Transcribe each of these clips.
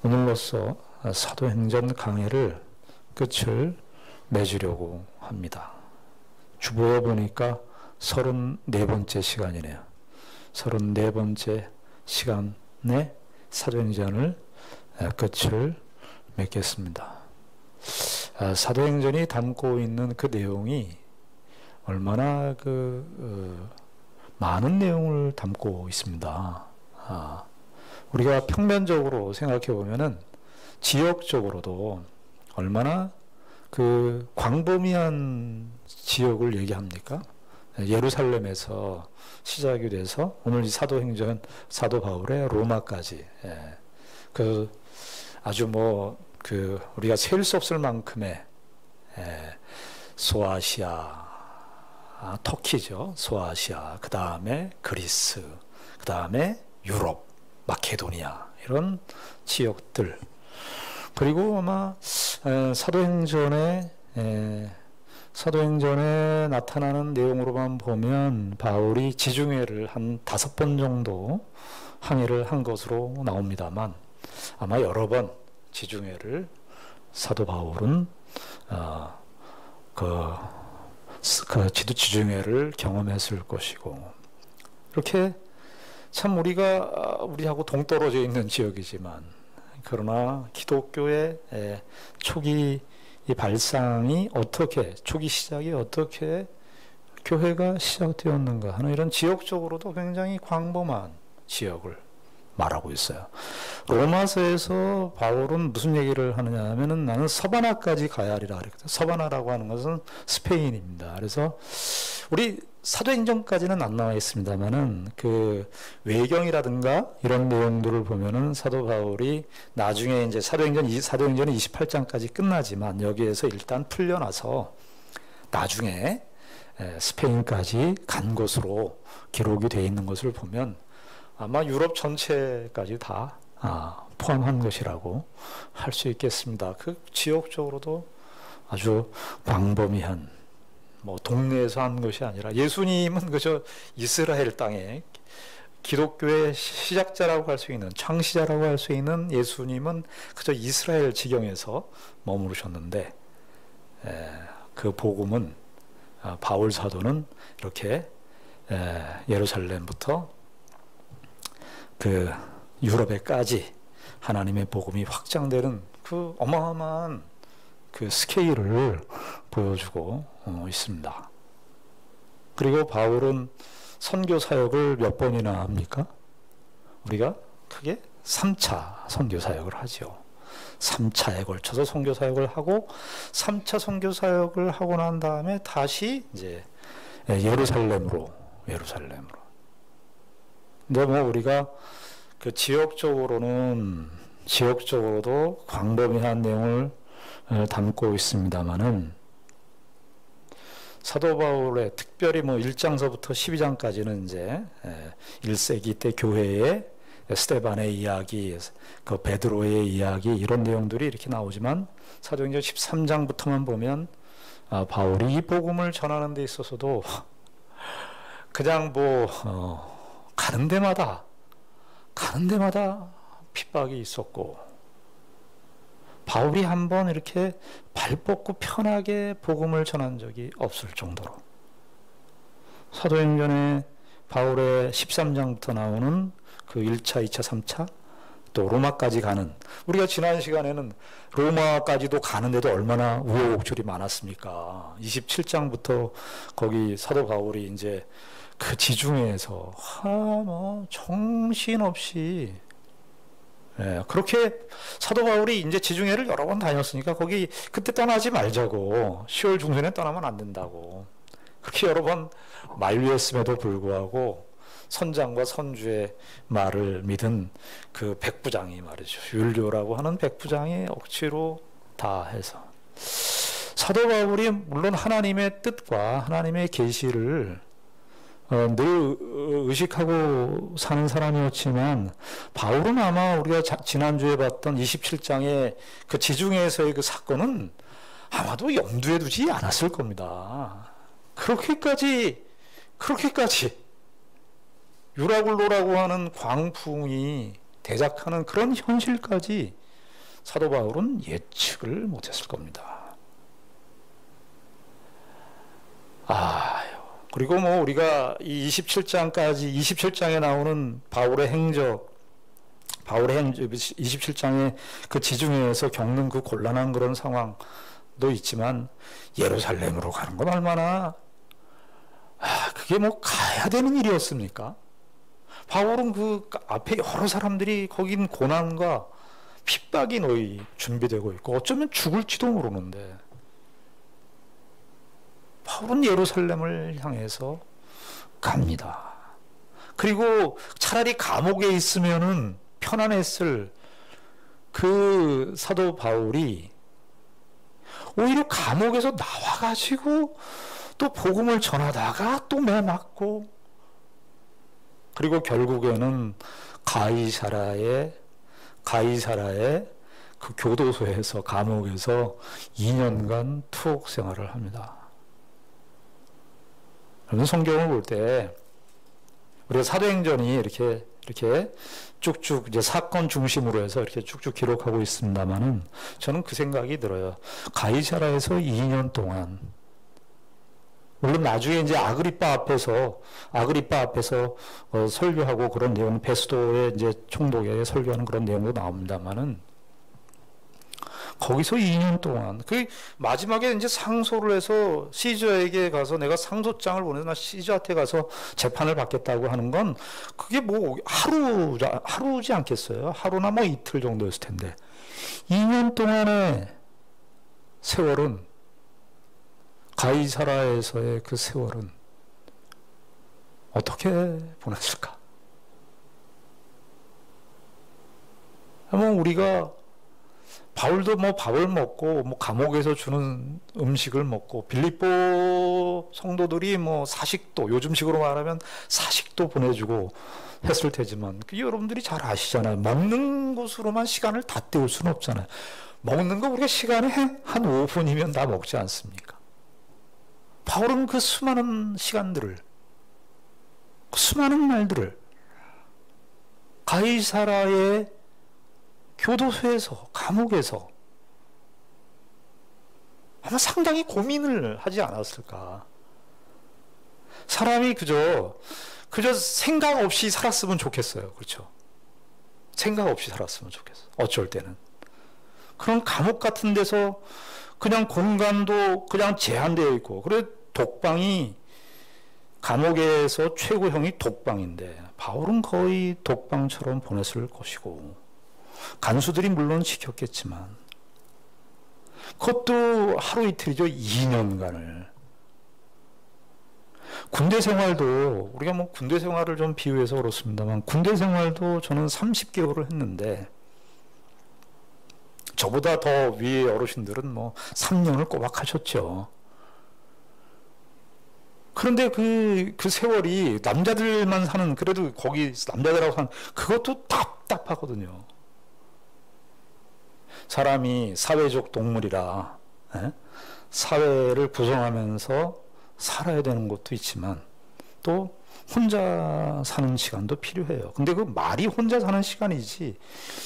오늘로써 사도행전 강해를 끝을 맺으려고 합니다. 주보에 보니까 34번째 시간이네요. 34번째 시간에 사도행전을 끝을 맺겠습니다. 사도행전이 담고 있는 그 내용이 얼마나 많은 내용을 담고 있습니다. 우리가 평면적으로 생각해 보면은 지역적으로도 얼마나 광범위한 지역을 얘기합니까? 예루살렘에서 시작이 돼서 오늘 이 사도행전 사도 바울의 로마까지, 아주 우리가 셀 수 없을 만큼의 소아시아, 터키죠. 소아시아, 그 다음에 그리스, 그 다음에 유럽, 마케도니아, 이런 지역들. 그리고 아마 사도행전에 나타나는 내용으로만 보면 바울이 지중해를 한 5번 정도 항해를 한 것으로 나옵니다만, 아마 여러 번 지중해를 사도 바울은 지중해를 경험했을 것이고, 이렇게 참 우리하고 동떨어져 있는 지역이지만, 그러나 기독교의 초기 발상이 초기 시작이 어떻게 교회가 시작되었는가 하는 이런 지역적으로도 굉장히 광범한 지역을 말하고 있어요. 로마서에서 바울은 무슨 얘기를 하느냐 하면은 나는 서바나까지 가야 하리라 그랬거든요. 서바나라고 하는 것은 스페인입니다. 그래서 우리 사도행전까지는 안 나와 있습니다만은 외경이라든가 이런 내용들을 보면은 사도 바울이 나중에 이제 사도행전이 28장까지 끝나지만 여기에서 일단 풀려나서 나중에 스페인까지 간 것으로 기록이 되어 있는 것을 보면 아마 유럽 전체까지 다 포함한 것이라고 할 수 있겠습니다. 지역적으로도 아주 광범위한, 동네에서 한 것이 아니라, 예수님은 그저 이스라엘 땅에 기독교의 시작자라고 할 수 있는, 창시자라고 할 수 있는 예수님은 그저 이스라엘 지경에서 머무르셨는데, 그 복음은 바울 사도는 이렇게 예루살렘부터 유럽에까지 하나님의 복음이 확장되는 어마어마한 스케일을 보여주고 있습니다. 그리고 바울은 선교 사역을 몇 번이나 합니까? 우리가 크게 3차 선교 사역을 하죠. 3차에 걸쳐서 선교 사역을 하고, 3차 선교 사역을 하고 난 다음에 다시 이제 예루살렘으로. 근데 우리가 지역적으로도 광범위한 내용을 담고 있습니다만은, 사도 바울의 특별히 1장서부터 12장까지는 이제 1세기 때 교회의 스데반의 이야기, 베드로의 이야기, 이런 내용들이 이렇게 나오지만, 사도행전 13장부터만 보면 바울이 이 복음을 전하는 데 있어서도 그냥 가는 데마다 핍박이 있었고, 바울이 한번 이렇게 발 뻗고 편하게 복음을 전한 적이 없을 정도로, 사도행전에 바울의 13장부터 나오는 1차, 2차, 3차, 또 로마까지 가는, 우리가 지난 시간에는 로마까지도 가는데도 얼마나 우여곡절이 많았습니까? 27장부터 거기 사도 바울이 이제 지중해에서 정신없이, 그렇게 사도 바울이 이제 지중해를 여러 번 다녔으니까 그때 떠나지 말자고, 10월 중순에 떠나면 안 된다고 그렇게 여러 번 만류했음에도 불구하고 선장과 선주의 말을 믿은 백부장이 말이죠, 율료라고 하는 백부장이 억지로 다 해서, 사도 바울이 물론 하나님의 뜻과 하나님의 계시를 늘 의식하고 사는 사람이었지만, 바울은 아마 우리가 지난주에 봤던 27장의 지중해에서의 사건은 아마도 염두에 두지 않았을 겁니다. 그렇게까지 유라굴로라고 하는 광풍이 대작하는 그런 현실까지 사도 바울은 예측을 못했을 겁니다. 그리고 뭐 우리가 이 27장에 나오는 바울의 행적 27장의 그 지중해에서 겪는 그 곤란한 그런 상황도 있지만, 예루살렘으로 가는 건 얼마나 그게 뭐 가야 되는 일이었습니까? 바울은 그 앞에 여러 사람들이 거긴 고난과 핍박이 너희 준비되고 있고 어쩌면 죽을지도 모르는데, 바울은 예루살렘을 향해서 갑니다. 그리고 차라리 감옥에 있으면은 편안했을 그 사도 바울이 오히려 감옥에서 나와가지고 또 복음을 전하다가 또 매 맞고, 그리고 결국에는 가이사라의 그 교도소에서, 감옥에서 2년간 투옥 생활을 합니다. 여러분, 성경을 볼 때 우리가 사도행전이 이렇게 쭉쭉 이제 사건 중심으로 해서 이렇게 쭉쭉 기록하고 있습니다만은, 저는 그 생각이 들어요. 가이사라에서 2년 동안, 물론 나중에 이제 아그리빠 앞에서 설교하고 그런 내용, 베스도의 이제 총독에 설교하는 그런 내용도 나옵니다만은, 거기서 2년 동안, 그 마지막에 이제 상소를 해서 시저에게 가서 내가 상소장을 보내서 나 시저한테 가서 재판을 받겠다고 하는 건, 그게 뭐 하루지 않겠어요? 하루나 뭐 이틀 정도였을 텐데, 2년 동안의 세월은, 가이사라에서의 그 세월은 어떻게 보냈을까? 우리가 바울도 뭐 밥을 먹고 뭐 감옥에서 주는 음식을 먹고, 빌립보 성도들이 뭐 사식도, 요즘식으로 말하면 사식도 보내주고 했을 테지만, 그 여러분들이 잘 아시잖아요. 먹는 곳으로만 시간을 다 때울 수는 없잖아요. 먹는 거 우리가 시간에 한 5분이면 다 먹지 않습니까? 바울은 그 수많은 시간들을, 그 수많은 날들을 가이사라의 교도소에서, 감옥에서 아마 상당히 고민을 하지 않았을까. 사람이 그저 생각 없이 살았으면 좋겠어요. 그렇죠? 생각 없이 살았으면 좋겠어. 어쩔 때는. 그런 감옥 같은 데서 그냥 공간도 그냥 제한되어 있고, 그래 독방이, 감옥에서 최고형이 독방인데 바울은 거의 독방처럼 보냈을 것이고, 간수들이 물론 지켰겠지만 그것도 하루 이틀이죠. 2년간을. 군대 생활도, 우리가 뭐 군대 생활을 좀 비유해서 그렇습니다만, 군대 생활도 저는 30개월을 했는데, 저보다 더 위에 어르신들은 뭐 3년을 꼬박 하셨죠. 그런데 그 세월이 남자들만 사는, 그래도 거기 남자들하고 사는, 그것도 답답하거든요. 사람이 사회적 동물이라 사회를 구성하면서 살아야 되는 것도 있지만, 또 혼자 사는 시간도 필요해요. 근데 그 말이 혼자 사는 시간이지,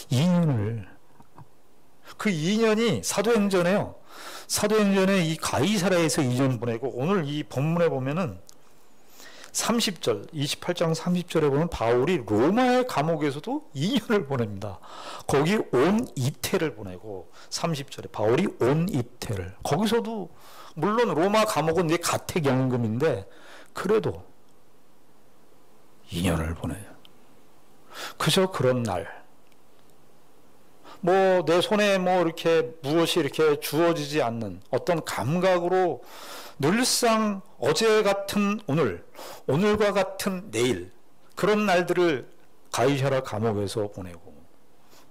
2년을, 그 2년이 사도행전에 이 가이사라에서 2년 보내고, 오늘 이 본문에 보면은 30절, 28장 30절에 보면 바울이 로마의 감옥에서도 2년을 보냅니다. 거기 온 이태를 보내고, 30절에 바울이 온 이태를, 거기서도 물론 로마 감옥은 이제 가택연금인데 그래도 2년을 보내요. 그저 그런 날, 뭐 내 손에 뭐 이렇게 무엇이 이렇게 주어지지 않는 어떤 감각으로 늘상 어제 같은 오늘, 오늘과 같은 내일, 그런 날들을 가이사라 감옥에서 보내고,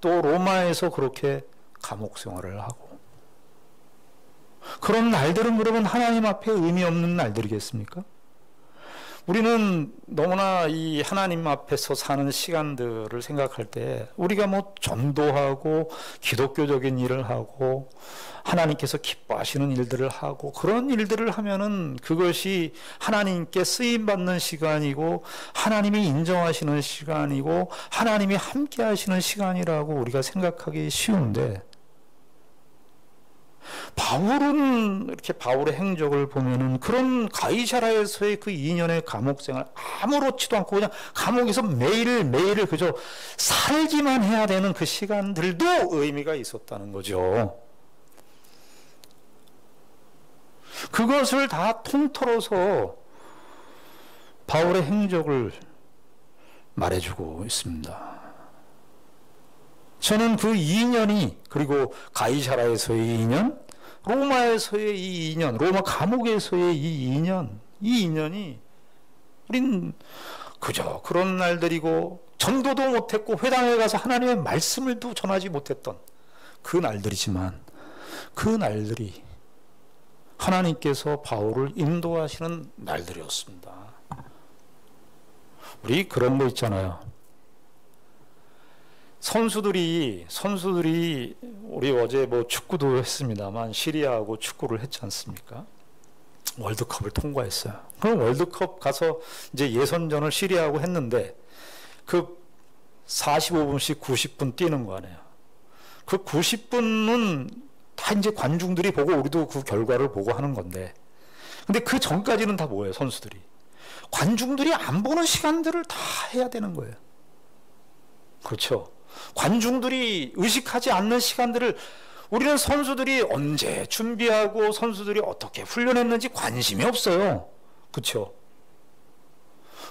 또 로마에서 그렇게 감옥 생활을 하고, 그런 날들은 그러면 하나님 앞에 의미 없는 날들이겠습니까? 우리는 너무나 이 하나님 앞에서 사는 시간들을 생각할 때, 우리가 뭐 전도하고 기독교적인 일을 하고 하나님께서 기뻐하시는 일들을 하고, 그런 일들을 하면은 그것이 하나님께 쓰임받는 시간이고, 하나님이 인정하시는 시간이고, 하나님이 함께 하시는 시간이라고 우리가 생각하기 쉬운데, 바울은 이렇게 바울의 행적을 보면은 그런 가이사라에서의 그 2년의 감옥 생활 아무렇지도 않고 그냥 감옥에서 매일매일 그저 살기만 해야 되는 그 시간들도 의미가 있었다는 거죠. 그것을 다 통틀어서 바울의 행적을 말해주고 있습니다. 저는 그 2년이, 그리고 가이사라에서의 2년, 로마에서의 이 2년, 로마 감옥에서의 이 2년, 이 2년이 우린 그저 그런 날들이고 전도도 못했고 회당에 가서 하나님의 말씀을 또 전하지 못했던 그 날들이지만, 그 날들이 하나님께서 바울을 인도하시는 날들이었습니다. 우리 그런 거 있잖아요. 선수들이 우리 어제 뭐 축구도 했습니다만 시리아하고 축구를 했지 않습니까? 월드컵을 통과했어요. 그럼 월드컵 가서 이제 예선전을 시리아하고 했는데 그 45분씩 90분 뛰는 거 아니에요. 그 90분은 다 이제 관중들이 보고 우리도 그 결과를 보고 하는 건데, 근데 그 전까지는 다 뭐예요? 선수들이 관중들이 안 보는 시간들을 다 해야 되는 거예요. 그렇죠? 관중들이 의식하지 않는 시간들을 우리는 선수들이 언제 준비하고 선수들이 어떻게 훈련했는지 관심이 없어요. 그렇죠?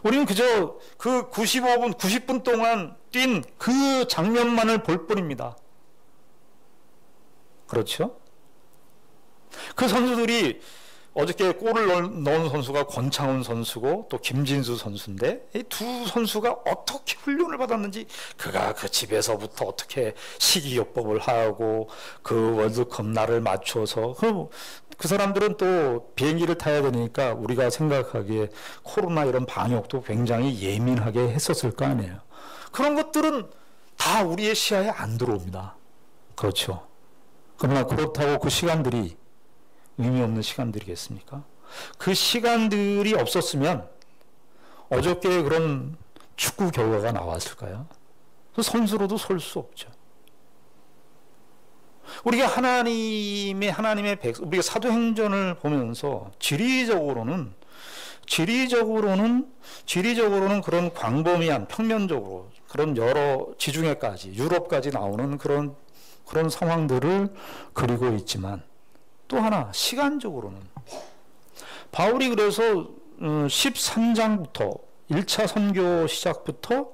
우리는 그저 그 95분, 90분 동안 뛴 그 장면만을 볼 뿐입니다. 그렇죠? 그 선수들이 어저께 골을 넣은 선수가 권창훈 선수고 또 김진수 선수인데, 이 두 선수가 어떻게 훈련을 받았는지, 그가 그 집에서부터 어떻게 식이요법을 하고 그 월드컵 날을 맞춰서, 그 사람들은 또 비행기를 타야 되니까 우리가 생각하기에 코로나 이런 방역도 굉장히 예민하게 했었을 거 아니에요. 그런 것들은 다 우리의 시야에 안 들어옵니다. 그렇죠? 그러나 그렇다고 그 시간들이 의미 없는 시간들이겠습니까? 그 시간들이 없었으면 어저께 그런 축구 결과가 나왔을까요? 선수로도 설 수 없죠. 우리가 하나님의 백성, 우리가 사도행전을 보면서 지리적으로는 그런 광범위한 평면적으로 그런 여러 지중해까지 유럽까지 나오는 그런 상황들을 그리고 있지만, 또 하나 시간적으로는 바울이 그래서 13장부터 1차 선교 시작부터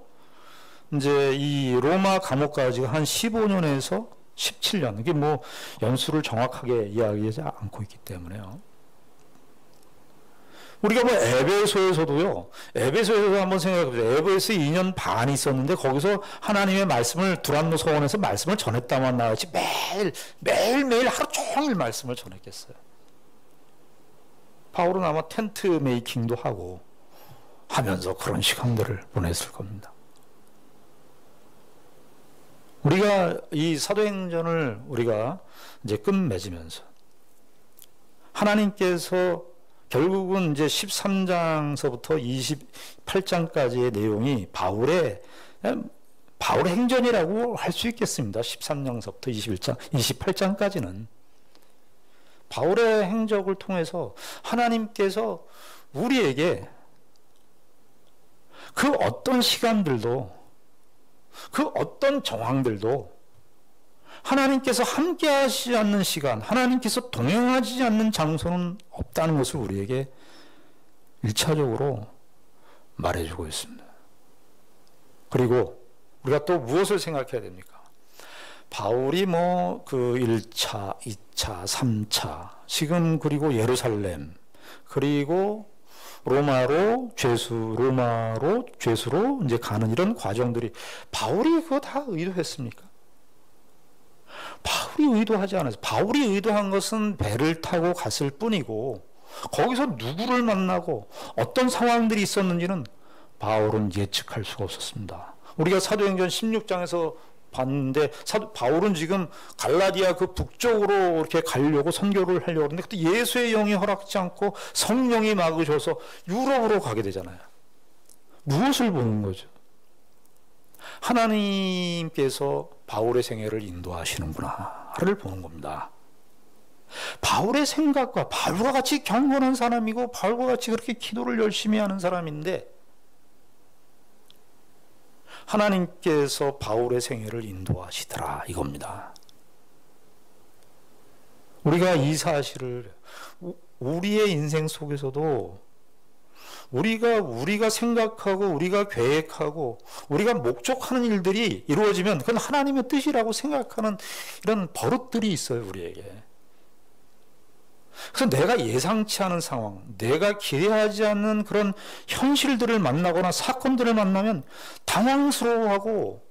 이제 이 로마 감옥까지 한 15년에서 17년, 이게 뭐 연수를 정확하게 이야기하지 않고 있기 때문에요. 우리가 뭐 에베소에서도 한번 생각해보세요. 에베소에 2년 반이 있었는데 거기서 하나님의 말씀을 두란노 서원에서 말씀을 전했다만 나왔지 매일매일 하루 종일 말씀을 전했겠어요. 바울은 아마 텐트 메이킹도 하고 하면서 그런 시간들을 보냈을 겁니다. 우리가 이 사도행전을 우리가 이제 끝맺으면서 하나님께서 결국은 이제 13장서부터 28장까지의 내용이 바울의 행전이라고 할 수 있겠습니다. 13장서부터 28장까지는 바울의 행적을 통해서 하나님께서 우리에게 그 어떤 시간들도, 그 어떤 정황들도 하나님께서 함께 하시지 않는 시간, 하나님께서 동행하지 않는 장소는 없다는 것을 우리에게 1차적으로 말해주고 있습니다. 그리고 우리가 또 무엇을 생각해야 됩니까? 바울이 뭐 그 1차, 2차, 3차, 지금 그리고 예루살렘, 그리고 로마로 죄수로 이제 가는 이런 과정들이 바울이 그거 다 의도했습니까? 바울이 의도하지 않았어요. 바울이 의도한 것은 배를 타고 갔을 뿐이고 거기서 누구를 만나고 어떤 상황들이 있었는지는 바울은 예측할 수가 없었습니다. 우리가 사도행전 16장에서 봤는데 바울은 지금 갈라디아 그 북쪽으로 이렇게 가려고 선교를 하려고 하는데 그때 예수의 영이 허락지 않고 성령이 막으셔서 유럽으로 가게 되잖아요. 무엇을 보는 거죠? 하나님께서 바울의 생애를 인도하시는구나를 보는 겁니다. 바울의 생각과 바울과 같이 경건한 사람이고 바울과 같이 그렇게 기도를 열심히 하는 사람인데 하나님께서 바울의 생애를 인도하시더라 이겁니다. 우리가 이 사실을 우리의 인생 속에서도 우리가 생각하고 우리가 계획하고 우리가 목적하는 일들이 이루어지면 그건 하나님의 뜻이라고 생각하는 이런 버릇들이 있어요, 우리에게. 그래서 내가 예상치 않은 상황, 내가 기대하지 않는 그런 현실들을 만나거나 사건들을 만나면 당황스러워하고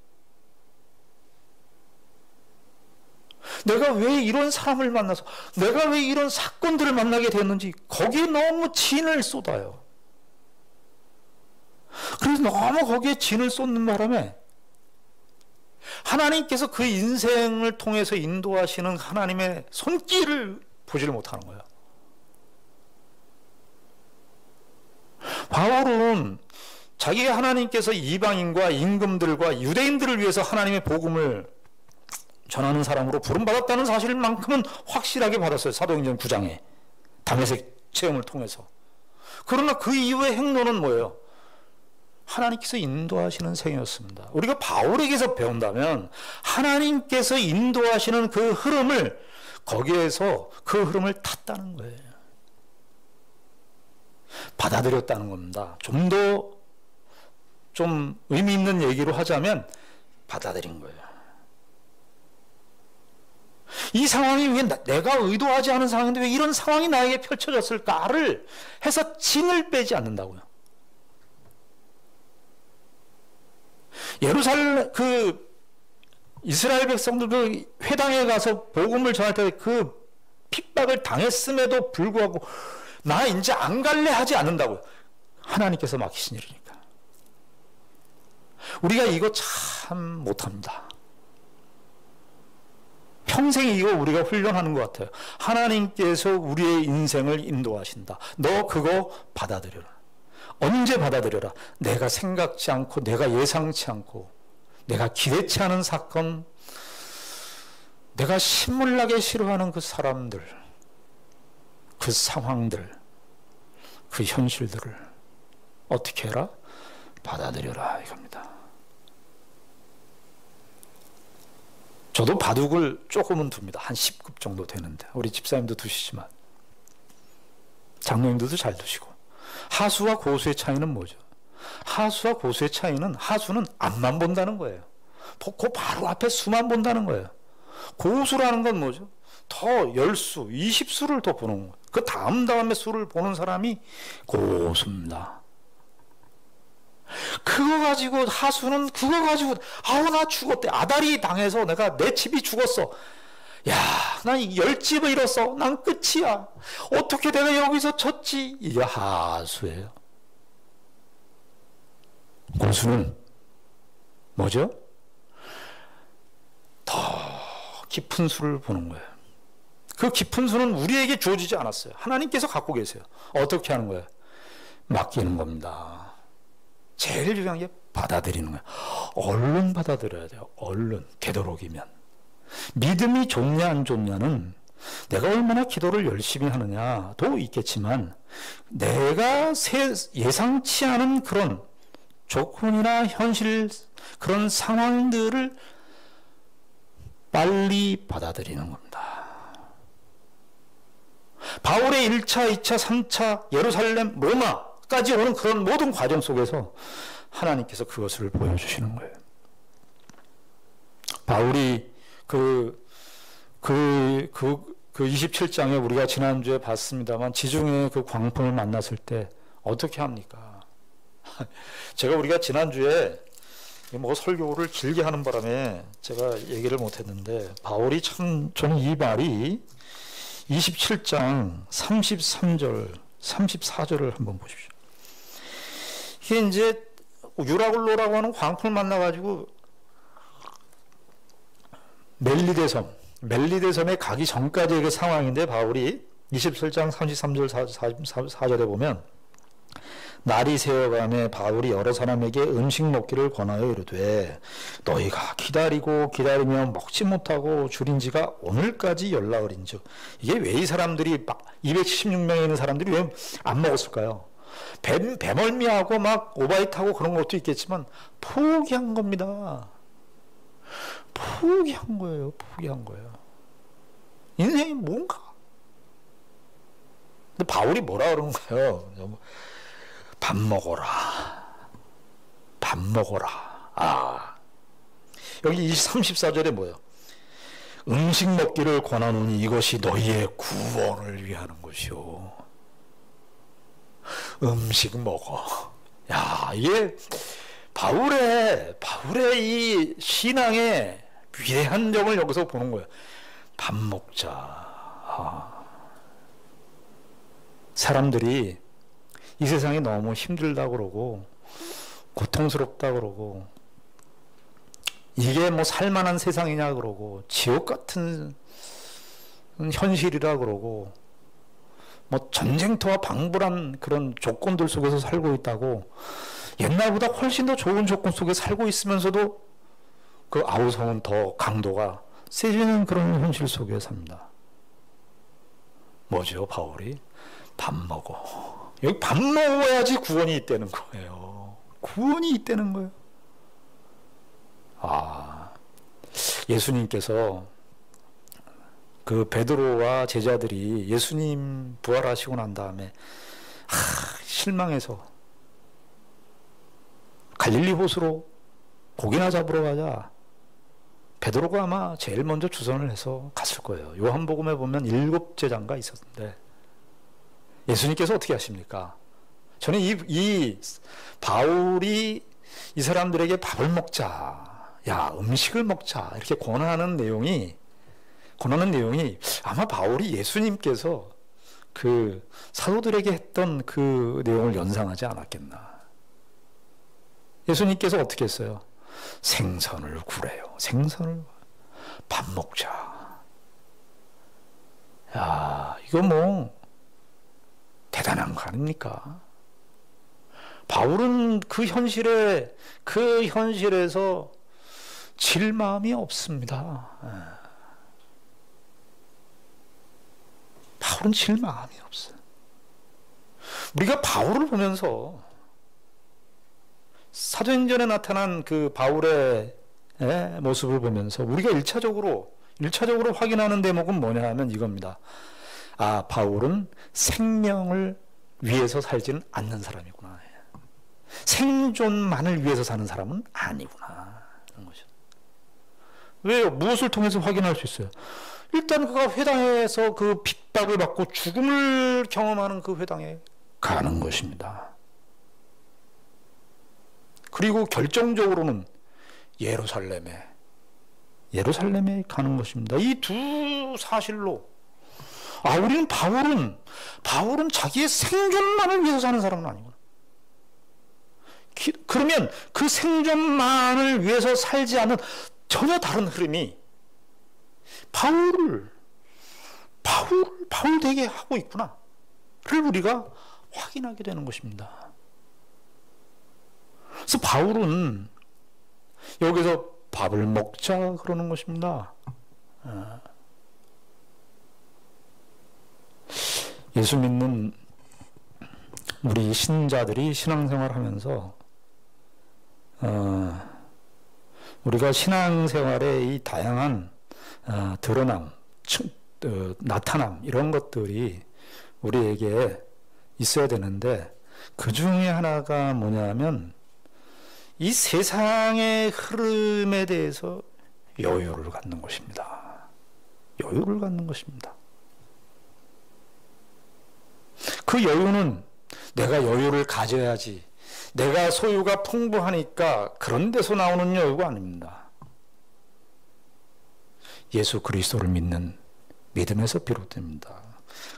내가 왜 이런 사람을 만나서 내가 왜 이런 사건들을 만나게 되었는지 거기에 너무 진을 쏟아요. 그래서 너무 거기에 진을 쏟는 바람에 하나님께서 그 인생을 통해서 인도하시는 하나님의 손길을 보지를 못하는 거예요. 바울은 자기가 하나님께서 이방인과 임금들과 유대인들을 위해서 하나님의 복음을 전하는 사람으로 부름받았다는 사실만큼은 확실하게 받았어요. 사도행전 9장에 다메섹 체험을 통해서. 그러나 그 이후의 행로는 뭐예요? 하나님께서 인도하시는 생이었습니다. 우리가 바울에게서 배운다면 하나님께서 인도하시는 그 흐름을 거기에서 그 흐름을 탔다는 거예요. 받아들였다는 겁니다. 좀 의미 있는 얘기로 하자면 받아들인 거예요. 이 상황이 왜 내가 의도하지 않은 상황인데 왜 이런 상황이 나에게 펼쳐졌을까를 해서 진을 빼지 않는다고요. 예루살렘 이스라엘 백성들 그 회당에 가서 복음을 전할 때 그 핍박을 당했음에도 불구하고 나 이제 안 갈래 하지 않는다고요. 하나님께서 맡기신 일이니까. 우리가 이거 참 못합니다. 평생 이거 우리가 훈련하는 것 같아요. 하나님께서 우리의 인생을 인도하신다. 너 그거 받아들여라. 언제 받아들여라? 내가 생각지 않고 내가 예상치 않고 내가 기대치 않은 사건, 내가 신물나게 싫어하는 그 사람들, 그 상황들, 그 현실들을 어떻게 해라? 받아들여라 이겁니다. 저도 바둑을 조금은 둡니다. 한 10급 정도 되는데 우리 집사님도 두시지만 장로님들도 잘 두시고. 하수와 고수의 차이는 뭐죠? 하수와 고수의 차이는 하수는 앞만 본다는 거예요. 그 바로 앞에 수만 본다는 거예요. 고수라는 건 뭐죠? 더 10수, 20수를 더 보는 거예요. 그 다음에 수를 보는 사람이 고수입니다. 그거 가지고 하수는 그거 가지고 아우 나 죽었대. 아다리 당해서 내 집이 죽었어. 야, 난 10집을 잃었어. 난 끝이야. 어떻게 내가 여기서 졌지? 이게 하수예요. 고수는 뭐죠? 더 깊은 수를 보는 거예요. 그 깊은 수는 우리에게 주어지지 않았어요. 하나님께서 갖고 계세요. 어떻게 하는 거예요? 맡기는 겁니다. 제일 중요한 게 받아들이는 거예요. 얼른 받아들여야 돼요. 얼른. 되도록이면. 믿음이 좋냐 안 좋냐는 내가 얼마나 기도를 열심히 하느냐도 있겠지만 내가 예상치 않은 그런 조건이나 현실 그런 상황들을 빨리 받아들이는 겁니다. 바울의 1차, 2차, 3차 예루살렘, 로마까지 오는 그런 모든 과정 속에서 하나님께서 그것을 보여주시는 거예요. 바울이 그 27장에 우리가 지난주에 봤습니다만 지중해 그 광풍을 만났을 때 어떻게 합니까? 우리가 지난주에 설교를 길게 하는 바람에 제가 얘기를 못했는데 바울이 참 저는 이 말이 27장 33절 34절을 한번 보십시오. 이게 이제 유라굴로라고 하는 광풍을 만나가지고 멜리데섬에 가기 전까지의 그 상황인데 바울이 27장 33절 44절에 보면 날이 새어가매 바울이 여러 사람에게 음식 먹기를 권하여 이르되 너희가 기다리고 기다리며 먹지 못하고 줄인 지가 오늘까지 연락을인즉. 이게 왜 이 사람들이 막 276명에 있는 사람들이 왜 안 먹었을까요? 배멀미하고 막 오바이트하고 그런 것도 있겠지만 포기한 겁니다. 포기한 거예요. 포기한 거예요. 인생이 뭔가. 근데 바울이 뭐라 그러는 거예요? 밥 먹어라. 밥 먹어라. 여기 34절에 뭐예요? 음식 먹기를 권하노니 이것이 너희의 구원을 위하는 것이요. 음식 먹어. 야, 이게 바울의 이 신앙의 위대한 점을 여기서 보는 거예요. 밥 먹자. 사람들이 이 세상이 너무 힘들다 그러고 고통스럽다 그러고 이게 뭐 살만한 세상이냐 그러고 지옥 같은 현실이라 그러고 뭐 전쟁터와 방불한 그런 조건들 속에서 살고 있다고, 옛날보다 훨씬 더 좋은 조건 속에 살고 있으면서도 그 아우성은 더 강도가 세지는 그런 현실 속에 삽니다. 뭐죠, 바울이? 밥 먹어. 여기 밥 먹어야지 구원이 있다는 거예요. 구원이 있다는 거예요. 예수님께서 그 베드로와 제자들이 예수님 부활하시고 난 다음에 실망해서 갈릴리 호수로 고기나 잡으러 가자. 베드로가 아마 제일 먼저 주선을 해서 갔을 거예요. 요한복음에 보면 7제자가 있었는데 예수님께서 어떻게 하십니까? 저는 이 바울이 이 사람들에게 밥을 먹자, 야 음식을 먹자 이렇게 권하는 내용이 아마 바울이 예수님께서 그 사도들에게 했던 그 내용을 연상하지 않았겠나. 예수님께서 어떻게 했어요? 생선을 구래요. 생선을. 밥 먹자. 야, 이거 뭐 대단한 거 아닙니까? 바울은 그 현실에서 질 마음이 없습니다. 바울은 질 마음이 없어요. 우리가 바울을 보면서 사도행전에 나타난 그 바울의 모습을 보면서 우리가 1차적으로 확인하는 대목은 뭐냐 하면 이겁니다. 바울은 생명을 위해서 살지는 않는 사람이구나. 생존만을 위해서 사는 사람은 아니구나. 그런 거죠. 왜요? 무엇을 통해서 확인할 수 있어요? 일단 그가 회당에서 그 핍박을 받고 죽음을 경험하는 그 회당에 가는 것입니다. 그리고 결정적으로는 예루살렘에 가는 것입니다. 이 두 사실로 우리는 바울은 자기의 생존만을 위해서 사는 사람은 아니구나. 그러면 그 생존만을 위해서 살지 않는 전혀 다른 흐름이 바울 되게 하고 있구나를 우리가 확인하게 되는 것입니다. 그래서 바울은 여기서 밥을 먹자 그러는 것입니다. 예수 믿는 우리 신자들이 신앙생활 하면서 우리가 신앙생활의 이 다양한 드러남, 나타남 이런 것들이 우리에게 있어야 되는데 그 중에 하나가 뭐냐면 이 세상의 흐름에 대해서 여유를 갖는 것입니다. 여유를 갖는 것입니다. 그 여유는 내가 여유를 가져야지, 내가 소유가 풍부하니까 그런 데서 나오는 여유가 아닙니다. 예수 그리스도를 믿는 믿음에서 비롯됩니다.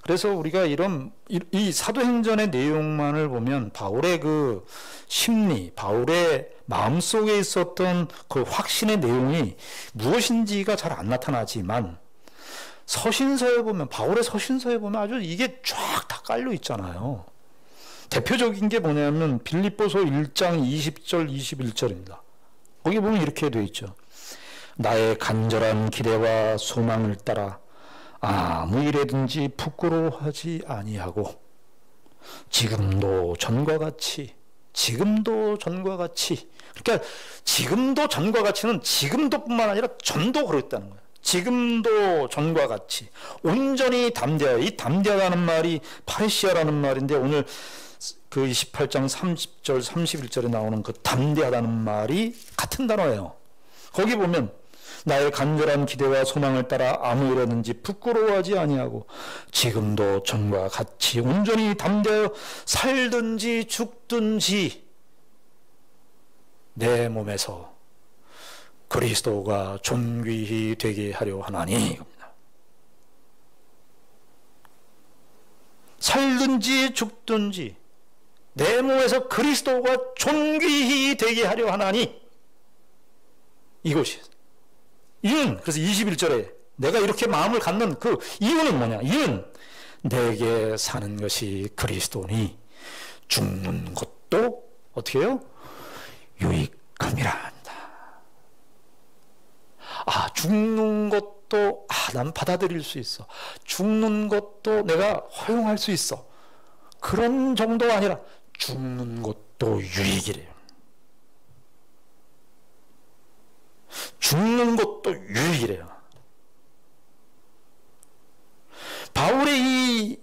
그래서 우리가 이 사도행전의 내용만을 보면 바울의 그 심리, 바울의 마음속에 있었던 그 확신의 내용이 무엇인지가 잘 안 나타나지만 바울의 서신서에 보면 아주 이게 쫙 다 깔려 있잖아요. 대표적인 게 뭐냐면 빌립보서 1장 20절 21절입니다. 거기 보면 이렇게 되어 있죠. 나의 간절한 기대와 소망을 따라 아무 일에든지 부끄러워하지 아니하고 지금도 전과 같이 그러니까 지금도 전과 같이는 지금도뿐만 아니라 전도 그랬다는 거예요. 지금도 전과 같이 온전히 담대하여, 이 담대하다는 말이 파레시아라는 말인데 오늘 그 28장 30절 31절에 나오는 그 담대하다는 말이 같은 단어예요. 거기 보면 나의 간절한 기대와 소망을 따라 아무 일에든지 부끄러워하지 아니하고 지금도 전과 같이 온전히 담대하여 살든지 죽든지 내 몸에서 그리스도가 존귀히 되게 하려 하나니. 살든지 죽든지 내 몸에서 그리스도가 존귀히 되게 하려 하나니. 이것이 이유는, 그래서 21절에 내가 이렇게 마음을 갖는 그 이유는 뭐냐? 이유는 내게 사는 것이 그리스도니 죽는 것도 어떻게 해요? 유익함이라 합니다. 죽는 것도 난 받아들일 수 있어. 죽는 것도 내가 허용할 수 있어. 그런 정도가 아니라 죽는 것도 유익이래요. 죽는 것도 유익이래요. 바울의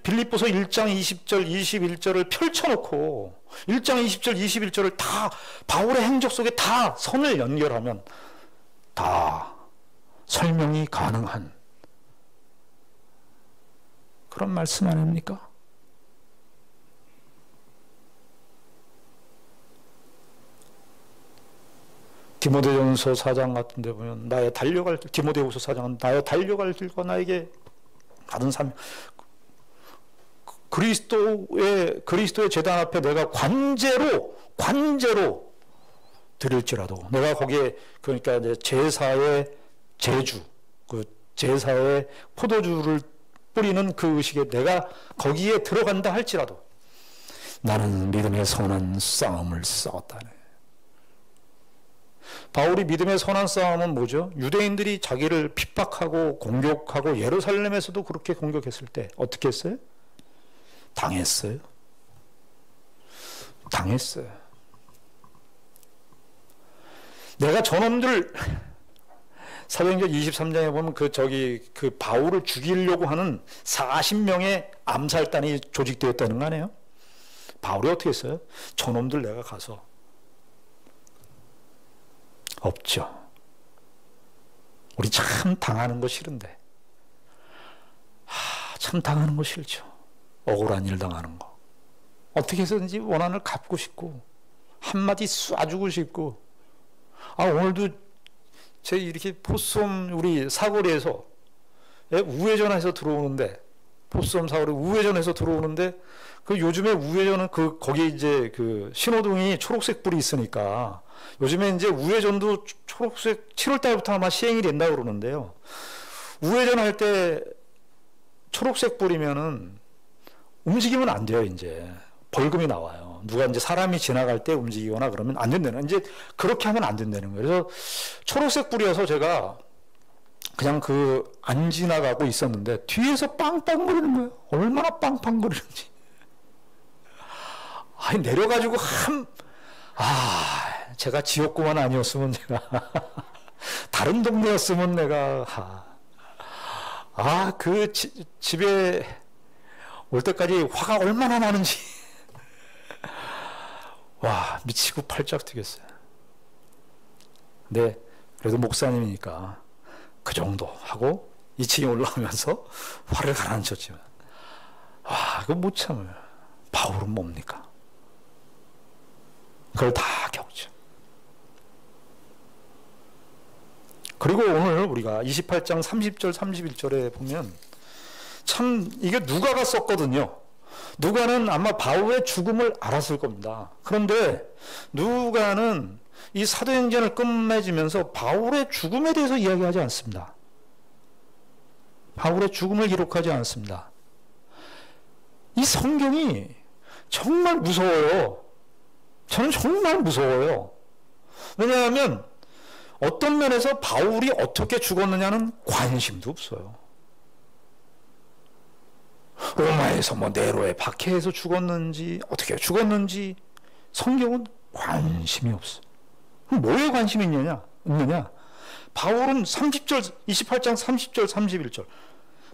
빌립보서 1장 20절 21절을 펼쳐놓고 1장 20절 21절을 다 바울의 행적 속에 다 선을 연결하면 다 설명이 가능한 그런 말씀 아닙니까? 디모데전서 4장 같은 데 보면 디모데후서 4장은 나의 달려갈 길과 나에게 받은 사명, 그리스도의 제단 앞에 내가 관제로 드릴지라도 내가 거기에, 그러니까 이제 제사의 제주, 그 제사의 포도주를 뿌리는 그 의식에 내가 거기에 들어간다 할지라도 나는 믿음의 선한 싸움을 싸웠다네. 바울이 믿음의 선한 싸움은 뭐죠? 유대인들이 자기를 핍박하고 공격하고 예루살렘에서도 그렇게 공격했을 때 어떻게 했어요? 당했어요. 내가 저놈들, 사도행전 23장에 보면 그 바울을 죽이려고 하는 40명의 암살단이 조직되었다는 거 아니에요? 바울이 어떻게 했어요? 저놈들 내가 가서 없죠. 우리 참 당하는 거 싫은데. 참 당하는 거 싫죠. 억울한 일 당하는 거. 어떻게 해서든지 원한을 갚고 싶고, 한마디 쏴주고 싶고. 오늘도 제 이렇게 포스홈 우리 사거리에서 우회전해서 들어오는데, 포스홈 사거리 우회전해서 들어오는데, 요즘에 우회전은 거기 이제 신호등이 초록색 불이 있으니까, 요즘에 이제 우회전도 초록색 7월달부터 아마 시행이 된다고 그러는데요. 우회전할 때 초록색 불이면은 움직이면 안 돼요, 이제. 벌금이 나와요. 누가 이제 사람이 지나갈 때 움직이거나 그러면 안 된다는, 이제 그렇게 하면 안 된다는 거예요. 그래서 초록색 불이어서 제가 그냥 안 지나가고 있었는데 뒤에서 빵빵거리는 거예요. 얼마나 빵빵거리는지. 내려가지고 제가 지역구만 아니었으면 제가 다른 동네였으면 내가 집에 올 때까지 화가 얼마나 나는지 미치고 팔짝 뛰겠어요. 근데 그래도 목사님이니까 그 정도 하고 2층에 올라오면서 화를 가라앉혔지만 그거 못 참아요. 바울은 뭡니까? 그걸 다 겪죠. 그리고 오늘 우리가 28장 30절 31절에 보면 참 이게 누가가 썼거든요. 누가는 아마 바울의 죽음을 알았을 겁니다. 그런데 누가는 이 사도행전을 끝맺으면서 바울의 죽음에 대해서 이야기하지 않습니다. 바울의 죽음을 기록하지 않습니다. 이 성경이 정말 무서워요. 저는 정말 무서워요. 왜냐하면 어떤 면에서 바울이 어떻게 죽었느냐는 관심도 없어요. 로마에서 뭐 네로의 박해에서 죽었는지 어떻게 죽었는지 성경은 관심이 없어. 뭐에 관심이 있느냐? 바울은 30절, 28장 30절, 31절.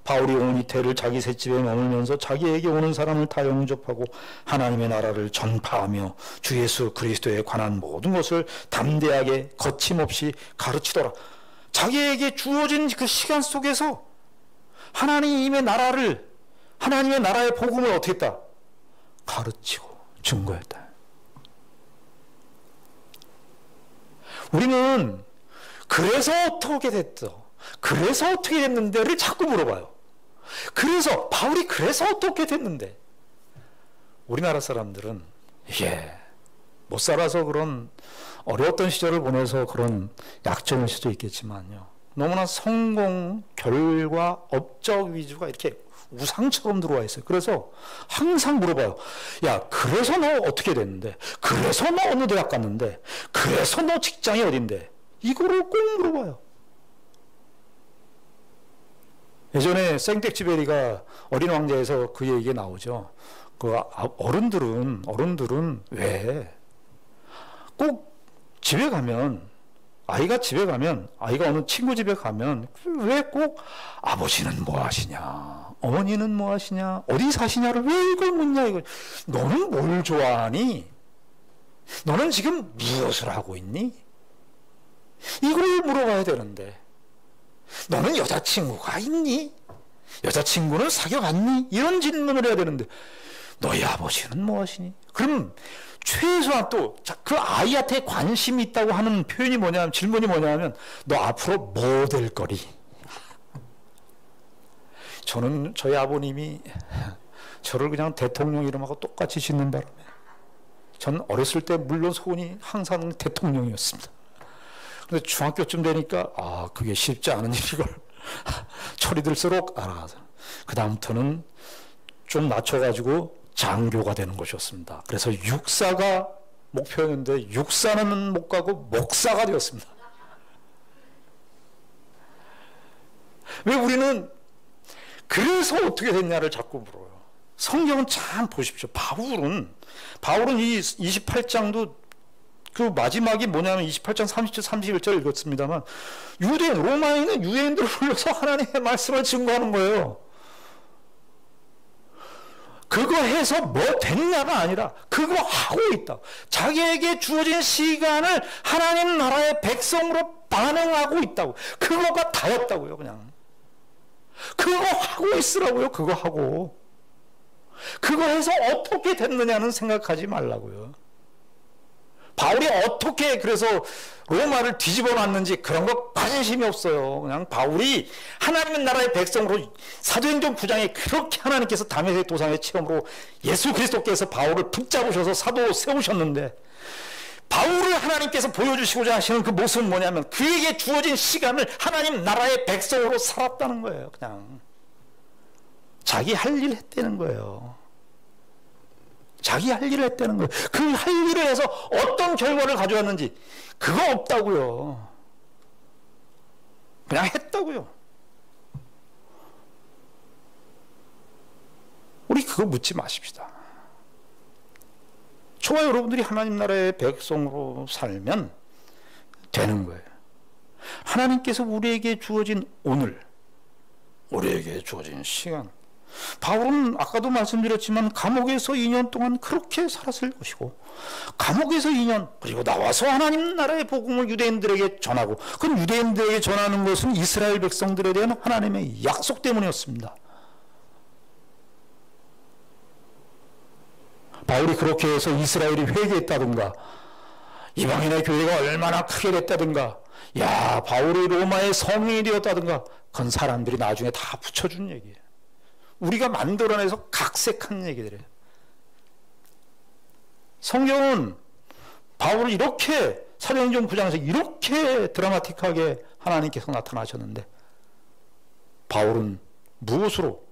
바울이 온 이태를 자기 셋집에 머물면서 자기에게 오는 사람을 다 영접하고 하나님의 나라를 전파하며 주 예수 그리스도에 관한 모든 것을 담대하게 거침없이 가르치더라. 자기에게 주어진 그 시간 속에서 하나님의 나라의 복음을 어떻게 했다? 가르치고 증거했다. 우리는 그래서 어떻게 됐어? 그래서 어떻게 됐는데를 자꾸 물어봐요. 그래서 바울이 그래서 어떻게 됐는데? 우리나라 사람들은 못 살아서 그런 어려웠던 시절을 보내서 그런 약점일 수도 있겠지만요. 너무나 성공, 결과, 업적 위주가 이렇게 우상처럼 들어와 있어요. 그래서 항상 물어봐요. 야, 그래서 너 어떻게 됐는데? 그래서 너 어느 대학 갔는데? 그래서 너 직장이 어딘데? 이거를 꼭 물어봐요. 예전에 생텍쥐베리가 어린 왕자에서 그 얘기가 나오죠. 그 어른들은 왜 꼭 집에 가면 아이가 어느 친구 집에 가면 왜 꼭 아버지는 뭐 하시냐, 어머니는 뭐 하시냐, 어디 사시냐를 왜 이걸 묻냐, 이거. 너는 뭘 좋아하니? 너는 지금 무엇을 하고 있니? 이걸 물어봐야 되는데, 너는 여자친구가 있니? 여자친구는 사귀어봤니? 이런 질문을 해야 되는데, 너희 아버지는 뭐 하시니? 그럼 최소한 또 그 아이한테 관심이 있다고 하는 표현이 뭐냐면, 질문이 뭐냐면, 너 앞으로 뭐 될 거리? 저는 저희 아버님이 저를 그냥 대통령 이름하고 똑같이 짓는 바람에 전 어렸을 때 물론 소원이 항상 대통령이었습니다. 근데 중학교쯤 되니까 그게 쉽지 않은 일이걸 철이 들수록 알아서 그 다음부터는 좀 낮춰가지고 장교가 되는 것이었습니다. 그래서 육사가 목표였는데 육사는 못 가고 목사가 되었습니다. 왜 우리는 그래서 어떻게 됐냐를 자꾸 물어요. 성경은 참 보십시오. 바울은 이 28장도 그 마지막이 뭐냐면 28장 30절 31절 읽었습니다만, 로마에 있는 유대인들을 불러서 하나님의 말씀을 증거하는 거예요. 그거 해서 뭐 됐냐가 아니라 그거 하고 있다. 자기에게 주어진 시간을 하나님 나라의 백성으로 반응하고 있다고. 그거가 다였다고요. 그냥 그거 하고 있으라고요. 그거 하고. 그거 해서 어떻게 됐느냐는 생각하지 말라고요. 바울이 어떻게 그래서 로마를 뒤집어 놨는지 그런 거 관심이 없어요. 그냥 바울이 하나님의 나라의 백성으로 사도행전 9장에 그렇게 하나님께서 다메섹 도상의 체험으로 예수 그리스도께서 바울을 붙잡으셔서 사도로 세우셨는데, 바울을 하나님께서 보여주시고자 하시는 그 모습은 뭐냐면 그에게 주어진 시간을 하나님 나라의 백성으로 살았다는 거예요. 그냥 자기 할 일 했다는 거예요. 자기 할 일을 했다는 거예요. 그 할 일을 해서 어떤 결과를 가져왔는지 그거 없다고요. 그냥 했다고요. 우리 그거 묻지 마십시다. 저와 여러분들이 하나님 나라의 백성으로 살면 되는 거예요. 하나님께서 우리에게 주어진 오늘, 우리에게 주어진 시간, 바울은 아까도 말씀드렸지만 감옥에서 2년 동안 그렇게 살았을 것이고, 감옥에서 2년 그리고 나와서 하나님 나라의 복음을 유대인들에게 전하고, 그럼 유대인들에게 전하는 것은 이스라엘 백성들에 대한 하나님의 약속 때문이었습니다. 바울이 그렇게 해서 이스라엘이 회개했다든가, 이방인의 교회가 얼마나 크게 됐다든가, 야, 바울이 로마의 성인이 되었다든가, 그건 사람들이 나중에 다 붙여준 얘기예요. 우리가 만들어내서 각색한 얘기들이에요. 성경은 바울을 이렇게 사도행전 9장에서 이렇게 드라마틱하게 하나님께서 나타나셨는데, 바울은 무엇으로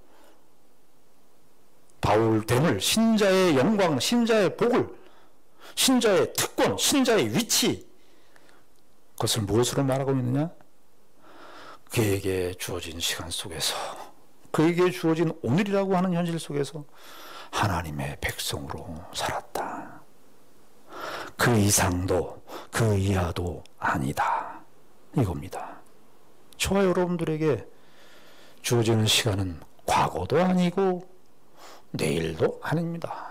바울됨을, 신자의 영광, 신자의 복을, 신자의 특권, 신자의 위치, 그것을 무엇으로 말하고 있느냐? 그에게 주어진 시간 속에서, 그에게 주어진 오늘이라고 하는 현실 속에서 하나님의 백성으로 살았다. 그 이상도 그 이하도 아니다, 이겁니다. 저와 여러분들에게 주어지는 시간은 과거도 아니고 내일도 아닙니다.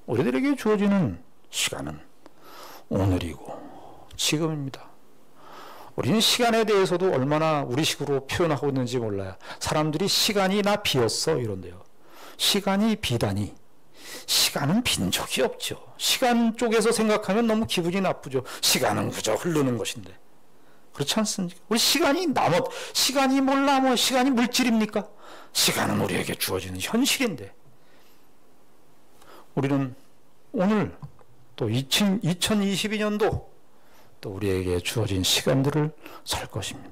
우리들에게 주어지는 시간은 오늘이고 지금입니다. 우리는 시간에 대해서도 얼마나 우리식으로 표현하고 있는지 몰라요. 사람들이 시간이 나 비었어 이런데요. 시간이 비다니. 시간은 빈 적이 없죠. 시간 쪽에서 생각하면 너무 기분이 나쁘죠. 시간은 그저 흐르는 것인데. 그렇지 않습니까? 우리 시간이 시간이 몰라 시간이 물질입니까? 시간은 우리에게 주어지는 현실인데, 우리는 오늘 또 2022년도 또 우리에게 주어진 시간들을 살 것입니다.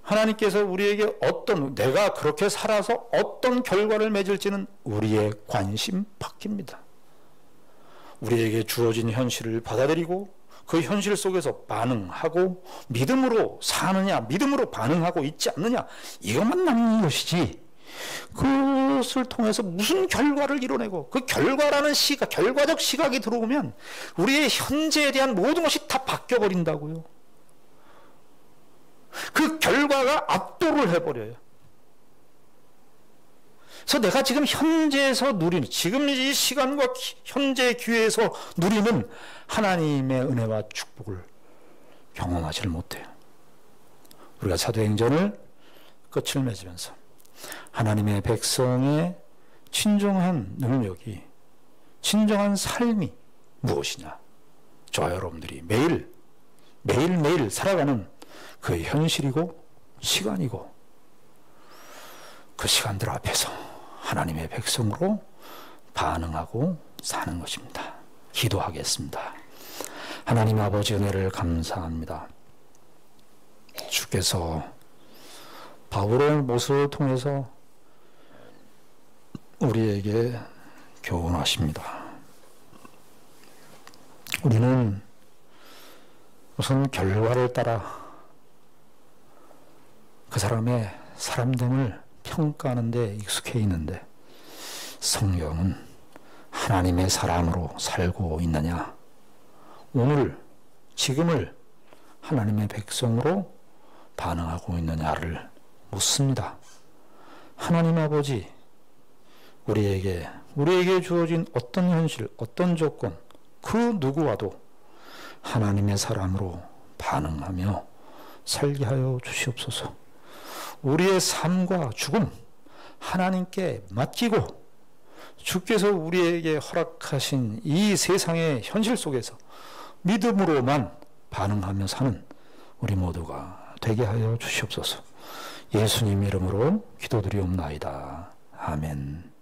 하나님께서 우리에게 내가 그렇게 살아서 어떤 결과를 맺을지는 우리의 관심 밖입니다. 우리에게 주어진 현실을 받아들이고 그 현실 속에서 반응하고 믿음으로 사느냐, 믿음으로 반응하고 있지 않느냐, 이것만 남는 것이지, 그것을 통해서 무슨 결과를 이뤄내고, 그 결과라는 결과적 시각이 들어오면 우리의 현재에 대한 모든 것이 다 바뀌어버린다고요. 그 결과가 압도를 해버려요. 그래서 내가 지금 현재에서 누리는, 지금 이 시간과 현재 기회에서 누리는 하나님의 은혜와 축복을 경험하지를 못해요. 우리가 사도행전을 끝을 맺으면서 하나님의 백성의 진정한 능력이, 진정한 삶이 무엇이냐, 저와 여러분들이 매일매일 살아가는 그 현실이고 시간이고, 그 시간들 앞에서 하나님의 백성으로 반응하고 사는 것입니다. 기도하겠습니다. 하나님 아버지, 은혜를 감사합니다. 주께서 바울의 모습을 통해서 우리에게 교훈하십니다. 우리는 우선 결과를 따라 그 사람의 사람됨을 평가하는 데 익숙해 있는데, 성경은 하나님의 사람으로 살고 있느냐, 오늘 지금을 하나님의 백성으로 반응하고 있느냐를 묻습니다. 하나님 아버지, 우리에게 주어진 어떤 현실, 어떤 조건, 그 누구와도 하나님의 사람으로 반응하며 살게 하여 주시옵소서. 우리의 삶과 죽음 하나님께 맡기고, 주께서 우리에게 허락하신 이 세상의 현실 속에서 믿음으로만 반응하며 사는 우리 모두가 되게 하여 주시옵소서. 예수님 이름으로 기도드리옵나이다. 아멘.